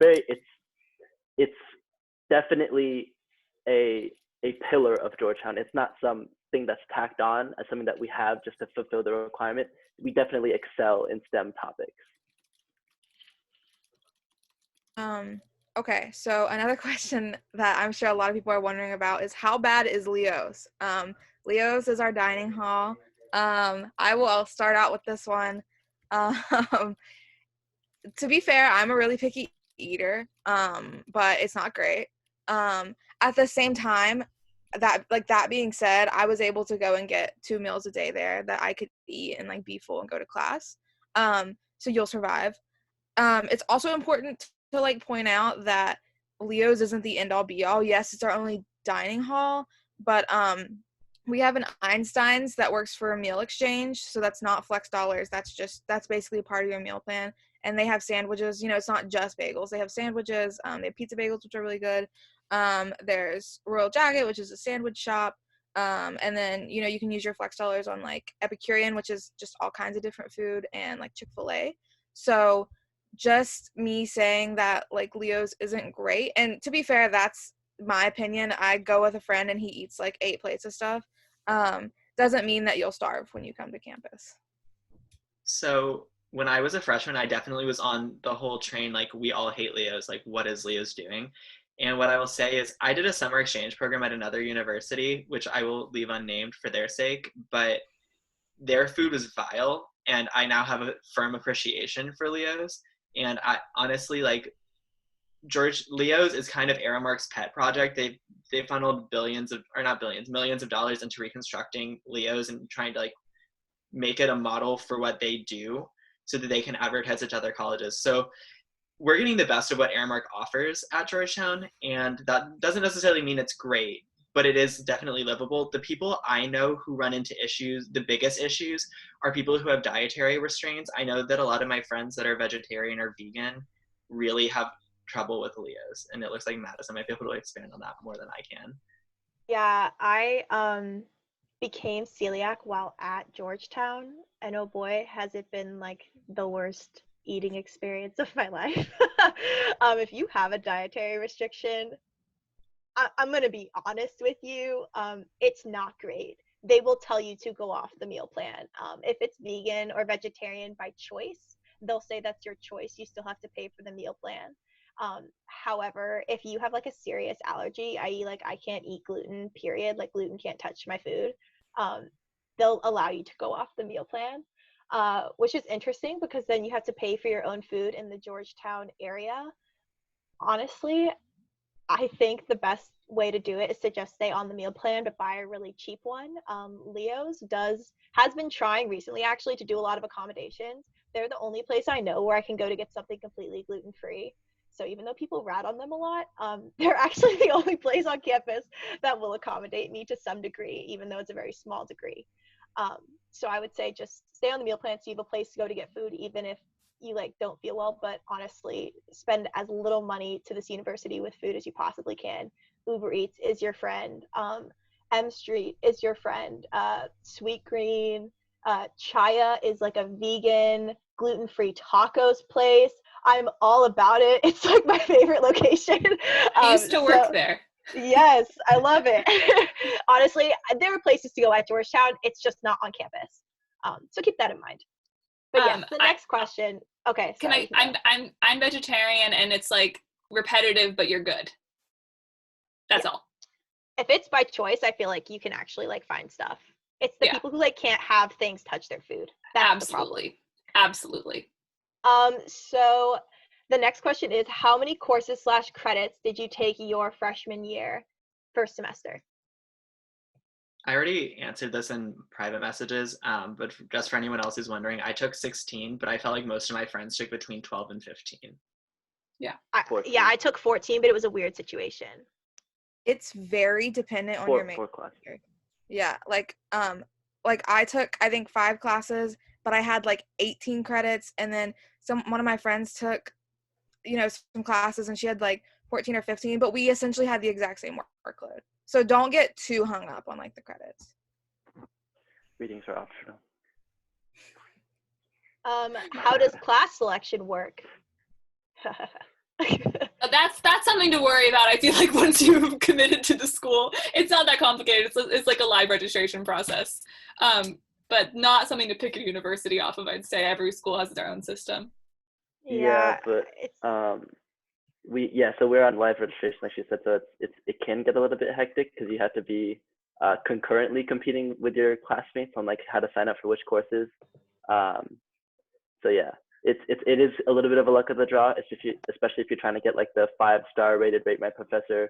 definitely a pillar of Georgetown. It's not something that's tacked on as something that we have just to fulfill the requirement. We definitely excel in STEM topics. Okay, so another question that I'm sure a lot of people are wondering about is how bad is Leo's? Leo's is our dining hall. I'll start out with this one. To be fair, I'm a really picky eater, but it's not great. At the same time, that being said, I was able to go and get 2 meals a day there that I could eat and like be full and go to class. So you'll survive. It's also important to like point out that Leo's isn't the end all be all. Yes, it's our only dining hall, but we have an Einstein's that works for a meal exchange, so that's not flex dollars. That's basically a part of your meal plan. And they have sandwiches. You know, it's not just bagels. They have sandwiches. They have pizza bagels, which are really good. There's Royal Jacket, which is a sandwich shop. And then, you know, you can use your flex dollars on like Epicurean, which is just all kinds of different food, and like Chick-fil-A. So just me saying that like Leo's isn't great, and to be fair, that's my opinion. I go with a friend and he eats like 8 plates of stuff. Doesn't mean that you'll starve when you come to campus. So when I was a freshman, I definitely was on the whole train, like, we all hate Leo's, like, what is Leo's doing? And what I will say is I did a summer exchange program at another university, which I will leave unnamed for their sake, but their food was vile, and I now have a firm appreciation for Leo's. And I honestly, like, Leo's is kind of Aramark's pet project. They funneled millions of dollars into reconstructing Leo's and trying to like make it a model for what they do so that they can advertise it to other colleges. So we're getting the best of what Aramark offers at Georgetown, and that doesn't necessarily mean it's great, but it is definitely livable. The people I know who run into issues, the biggest issues, are people who have dietary restraints. I know that a lot of my friends that are vegetarian or vegan really have trouble with Leo's, and it looks like Madison might be able to expand on that more than I can. Yeah, I became celiac while at Georgetown, and oh boy, has it been like the worst eating experience of my life. If you have a dietary restriction, I'm gonna be honest with you, it's not great. They will tell you to go off the meal plan. If it's vegan or vegetarian by choice, they'll say that's your choice. You still have to pay for the meal plan. However, if you have like a serious allergy, i.e. like I can't eat gluten, period, like gluten can't touch my food, they'll allow you to go off the meal plan, which is interesting because then you have to pay for your own food in the Georgetown area. Honestly, I think the best way to do it is to just stay on the meal plan but buy a really cheap one. Leo's has been trying recently actually to do a lot of accommodations. They're the only place I know where I can go to get something completely gluten-free. So even though people rat on them a lot, they're actually the only place on campus that will accommodate me to some degree, even though it's a very small degree. So I would say just stay on the meal plan so you have a place to go to get food, even if you like don't feel well. But honestly, spend as little money to this university with food as you possibly can. Uber Eats is your friend. M Street is your friend. Sweet Green, Chaya is like a vegan gluten-free tacos place. I'm all about it. It's like my favorite location. I used to work there. Yes, I love it. Honestly, there are places to go at Georgetown. It's just not on campus. So keep that in mind. But yeah, the next question. Okay, sorry. I'm vegetarian, and it's like repetitive, but you're good. That's all. If it's by choice, I feel like you can actually like find stuff. It's the people who like can't have things touch their food. That's the problem. Absolutely. So the next question is, how many courses / credits did you take your freshman year, first semester? I already answered this in private messages, but just for anyone else who's wondering, I took 16, but I felt like most of my friends took between 12 and 15. Yeah. I took 14, but it was a weird situation. It's very dependent on your major. Yeah, like I took I think 5 classes, but I had like 18 credits, and then one of my friends took, some classes, and she had like 14 or 15, but we essentially had the exact same workload. So don't get too hung up on like the credits. Readings are optional. How does class selection work? That's something to worry about. I feel like once you've committed to the school, it's not that complicated. It's like a live registration process, but not something to pick a university off of. I'd say every school has their own system. Yeah, but so we're on live registration, like she said. So it can get a little bit hectic because you have to be concurrently competing with your classmates on like how to sign up for which courses. So yeah. It is a little bit of a luck of the draw, especially if you're trying to get like the 5-star rated rate my professor.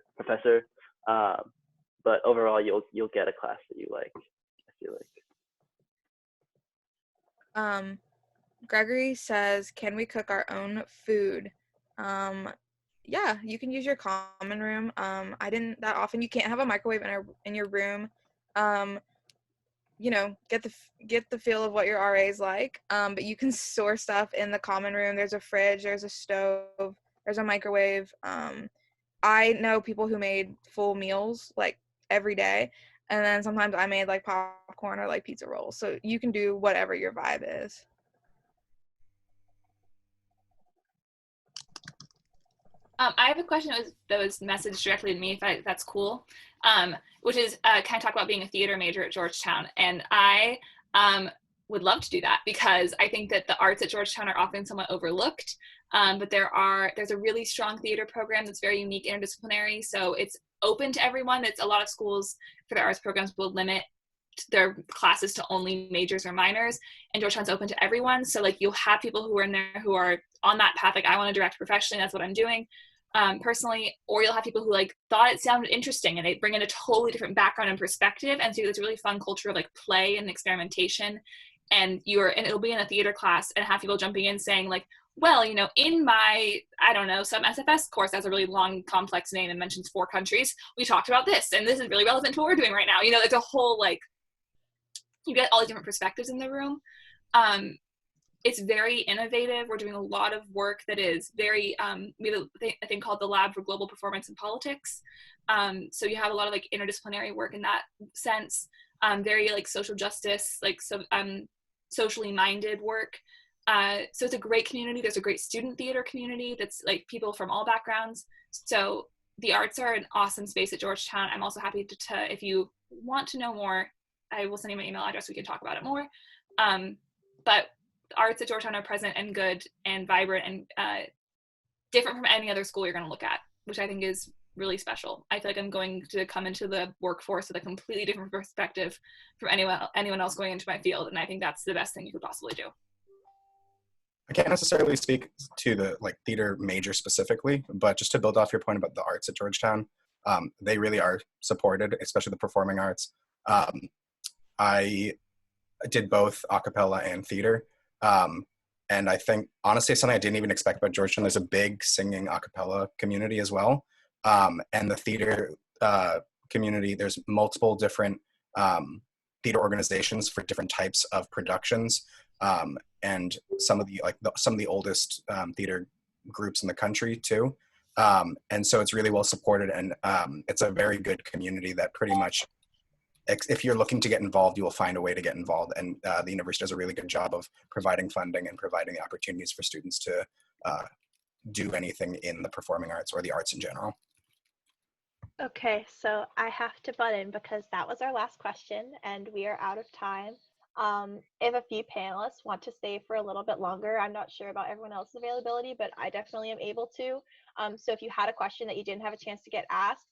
But overall, you'll get a class that you like, I feel like. Gregory says, "Can we cook our own food?" Yeah, you can use your common room. I didn't that often. You can't have a microwave in your room. Get the feel of what your RA's like. But you can store stuff in the common room. There's a fridge, there's a stove, there's a microwave. I know people who made full meals like every day, and then sometimes I made like popcorn or like pizza rolls. So you can do whatever your vibe is. I have a question that was messaged directly to me, if that's cool, which is, can I talk about being a theater major at Georgetown? And I would love to do that because I think that the arts at Georgetown are often somewhat overlooked. But there's a really strong theater program that's very unique, interdisciplinary. So it's open to everyone. It's a lot of schools for their arts programs will limit their classes to only majors or minors, and Georgetown's open to everyone. So like you'll have people who are in there who are on that path, like I want to direct professionally, that's what I'm doing personally, or you'll have people who like thought it sounded interesting and they bring in a totally different background and perspective, and so it's a really fun culture of like play and experimentation. And it'll be in a theater class and have people jumping in saying like, well, you know, in my, I don't know, some SFS course that has a really long, complex name and mentions 4 countries, we talked about this, and this is really relevant to what we're doing right now. You know, it's a whole, like, you get all the different perspectives in the room. It's very innovative. We're doing a lot of work that is very, we have a thing called the Lab for Global Performance and Politics. So you have a lot of like interdisciplinary work in that sense, very like social justice, like socially minded work. So it's a great community. There's a great student theater community that's like people from all backgrounds. So the arts are an awesome space at Georgetown. I'm also happy to if you want to know more, I will send you my email address. We can talk about it more. But arts at Georgetown are present and good and vibrant and different from any other school you're going to look at, which I think is really special. I feel like I'm going to come into the workforce with a completely different perspective from anyone else going into my field, and I think that's the best thing you could possibly do. I can't necessarily speak to the like theater major specifically, but just to build off your point about the arts at Georgetown, they really are supported, especially the performing arts. I did both a cappella and theater. And I think, honestly, something I didn't even expect about Georgetown, there's a big singing a cappella community as well. And the theater community, there's multiple different theater organizations for different types of productions. And some of the oldest theater groups in the country too. And so it's really well supported, and it's a very good community that pretty much, if you're looking to get involved, you will find a way to get involved. And the university does a really good job of providing funding and providing the opportunities for students to do anything in the performing arts or the arts in general. Okay, so I have to butt in because that was our last question and we are out of time. If a few panelists want to stay for a little bit longer, I'm not sure about everyone else's availability, but I definitely am able to. So if you had a question that you didn't have a chance to get asked,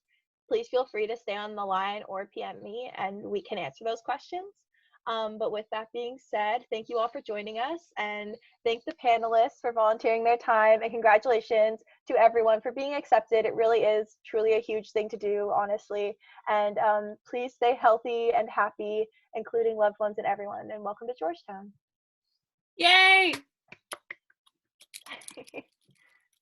please feel free to stay on the line or PM me and we can answer those questions. But with that being said, thank you all for joining us, and thank the panelists for volunteering their time, and congratulations to everyone for being accepted. It really is truly a huge thing to do, honestly. And please stay healthy and happy, including loved ones and everyone, and welcome to Georgetown. Yay!